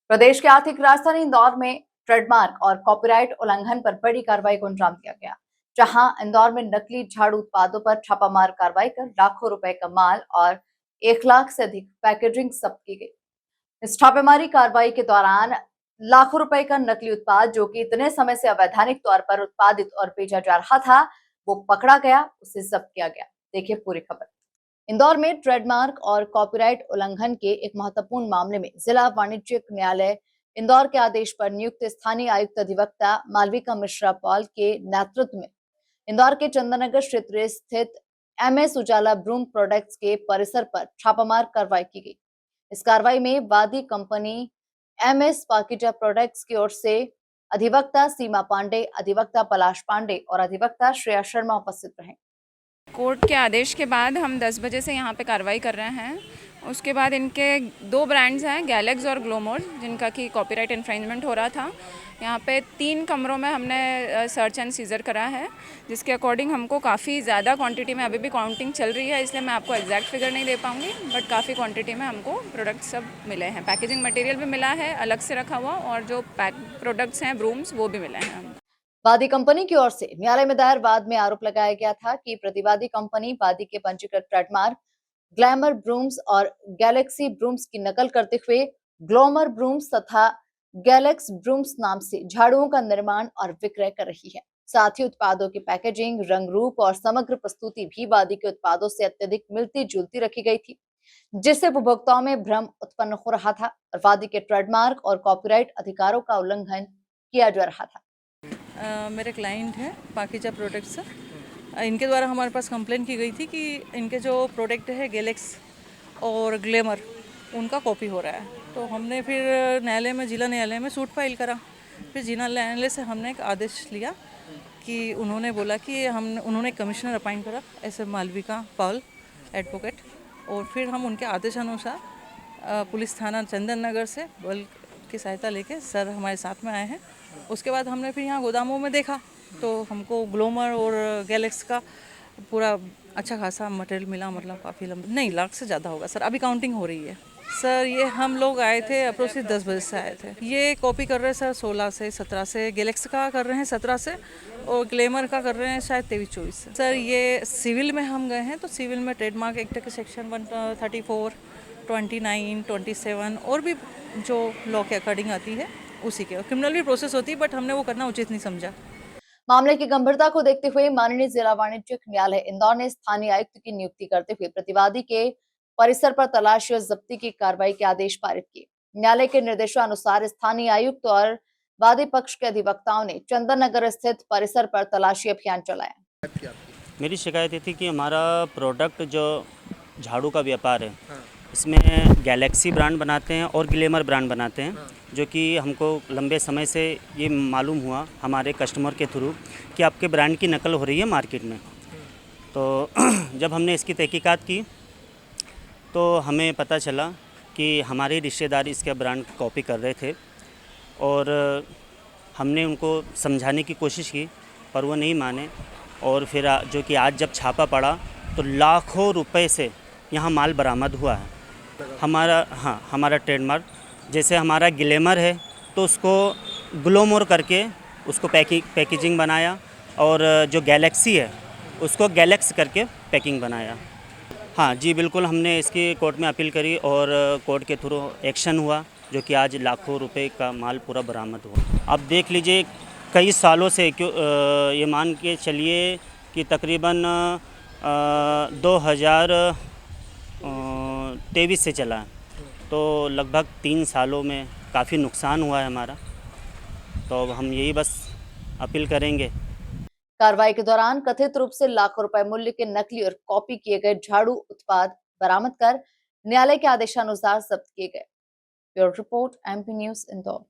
प्रदेश के आर्थिक राजधानी इंदौर में ट्रेडमार्क और कॉपीराइट उल्लंघन पर बड़ी कार्रवाई को अंजाम दिया गया, जहां इंदौर में नकली झाड़ू उत्पादों पर छापामार कार्रवाई कर लाखों रुपए का माल और 1 लाख से अधिक पैकेजिंग जब्त की गई। इस छापेमारी कार्रवाई के दौरान लाखों रुपए का नकली उत्पाद, जो कि इतने समय से अवैधानिक तौर पर उत्पादित और बेचा जा रहा था, वो पकड़ा गया, उसे जब्त किया गया। देखिए पूरी खबर। इंदौर में ट्रेडमार्क और कॉपीराइट उल्लंघन के एक महत्वपूर्ण मामले में जिला वाणिज्यिक न्यायालय इंदौर के आदेश पर नियुक्त स्थानीय आयुक्त अधिवक्ता मालविका मिश्रा पॉल के नेतृत्व में इंदौर के चंदननगर क्षेत्र स्थित एमएस उजाला ब्रूम प्रोडक्ट्स के परिसर पर छापामार कार्रवाई की गई। इस कार्रवाई में वादी कंपनी एमएस पाकिजा प्रोडक्ट्स की ओर से अधिवक्ता सीमा पांडे, अधिवक्ता पलाश पांडे और अधिवक्ता श्रेया शर्मा उपस्थित रहे। कोर्ट के आदेश के बाद हम 10 बजे से यहाँ पे कार्रवाई कर रहे हैं। उसके बाद इनके 2 ब्रांड्स हैं, गैलेक्स और ग्लोमोर, जिनका कि कॉपीराइट इन्फ्रिंजमेंट हो रहा था। यहाँ पे 3 कमरों में हमने सर्च एंड सीजर करा है, जिसके अकॉर्डिंग हमको काफ़ी ज़्यादा क्वांटिटी में, अभी भी काउंटिंग चल रही है, इसलिए मैं आपको एग्जैक्ट फिगर नहीं दे पाऊँगी, बट काफ़ी क्वान्टिटी में हमको प्रोडक्ट सब मिले हैं। पैकेजिंग मटेरियल भी मिला है अलग से रखा हुआ, और जो प्रोडक्ट्स हैं ब्रूम्स, वो भी मिले हैं हमको। वादी कंपनी की ओर से न्यायालय में दायर वाद में आरोप लगाया गया था कि प्रतिवादी कंपनी वादी के पंजीकृत ट्रेडमार्क ग्लैमर ब्रूम्स और गैलेक्सी ब्रूम्स की नकल करते हुए ग्लोमर ब्रूम्स तथा गैलेक्स ब्रूम्स नाम से झाड़ुओं का निर्माण और विक्रय कर रही है। साथ ही उत्पादों की पैकेजिंग, रंग रूप और समग्र प्रस्तुति भी वादी के उत्पादों से अत्यधिक मिलती जुलती रखी गई थी, जिससे उपभोक्ताओं में भ्रम उत्पन्न हो रहा था और वादी के ट्रेडमार्क और कॉपीराइट अधिकारों का उल्लंघन किया जा रहा था। मेरे क्लाइंट हैं पाकिजा प्रोडक्ट्स। इनके द्वारा हमारे पास कंप्लेंट की गई थी कि इनके जो प्रोडक्ट है गैलेक्स और ग्लैमर, उनका कॉपी हो रहा है। तो हमने फिर जिला न्यायालय में सूट फाइल करा। फिर जिला न्यायालय से हमने एक आदेश लिया कि उन्होंने बोला कि उन्होंने कमिश्नर अपॉइंट करा, ऐसे मालविका पॉल एडवोकेट, और फिर हम उनके आदेशानुसार पुलिस थाना चंदन नगर से बल की सहायता लेके सर हमारे साथ में आए हैं। उसके बाद हमने फिर यहाँ गोदामों में देखा तो हमको ग्लोमर और गैलेक्स का पूरा अच्छा खासा मटेरियल मिला, मतलब काफ़ी लंबा, नहीं लाख से ज़्यादा होगा सर, अभी काउंटिंग हो रही है सर। ये हम लोग आए थे अप्रोक्सीमेट 10 बजे से आए थे। ये कॉपी कर रहे हैं सर 16 से 17 से, गैलेक्स का कर रहे हैं 17 से, और ग्लैमर का कर रहे हैं शायद 23-24 से। सर ये सिविल में हम गए हैं, तो सिविल में ट्रेडमार्क एक्ट के सेक्शन 134, 29, 27 और भी जो लॉ के अकॉर्डिंग आती है उसी के, क्रिमिनल भी प्रोसेस होती है, बट हमने वो करना उचित नहीं समझा। मामले की गंभीरता को देखते हुए माननीय जिला वाणिज्यिक न्यायालय इंदौर ने स्थानीय आयुक्त की नियुक्ति करते हुए प्रतिवादी के परिसर पर तलाशी और जब्ती की कार्रवाई के आदेश पारित किए। न्यायालय के निर्देशानुसार स्थानीय आयुक्त और वादी पक्ष के अधिवक्ताओं ने चंदन नगर स्थित परिसर पर तलाशी अभियान चलाया। मेरी शिकायत ये थी कि हमारा प्रोडक्ट जो झाड़ू का व्यापार है, हाँ। इसमें गैलेक्सी ब्रांड बनाते हैं और ग्लैमर ब्रांड बनाते हैं, जो कि हमको लंबे समय से ये मालूम हुआ हमारे कस्टमर के थ्रू कि आपके ब्रांड की नकल हो रही है मार्केट में। तो जब हमने इसकी तहकीकात की तो हमें पता चला कि हमारे रिश्तेदार इसका ब्रांड कॉपी कर रहे थे, और हमने उनको समझाने की कोशिश की पर वो नहीं माने। और फिर जो कि आज जब छापा पड़ा तो लाखों रुपए से यहाँ माल बरामद हुआ है। हमारा ट्रेडमार्क, जैसे हमारा ग्लैमर है तो उसको ग्लोमोर करके उसको पैकेजिंग बनाया, और जो गैलेक्सी है उसको गैलेक्स करके पैकिंग बनाया। हाँ जी बिल्कुल, हमने इसकी कोर्ट में अपील करी और कोर्ट के थ्रू एक्शन हुआ, जो कि आज लाखों रुपए का माल पूरा बरामद हुआ। अब देख लीजिए कई सालों से, क्यों ये मान के चलिए कि तकरीबन 2023 से चला है, तो लगभग 3 सालों में काफ़ी नुकसान हुआ है हमारा। तो अब हम यही बस अपील करेंगे। कार्रवाई के दौरान कथित रूप से लाखों रुपए मूल्य के नकली और कॉपी किए गए झाड़ू उत्पाद बरामद कर न्यायालय के आदेशानुसार जब्त किए गए। Bureau report, MP news, Indore.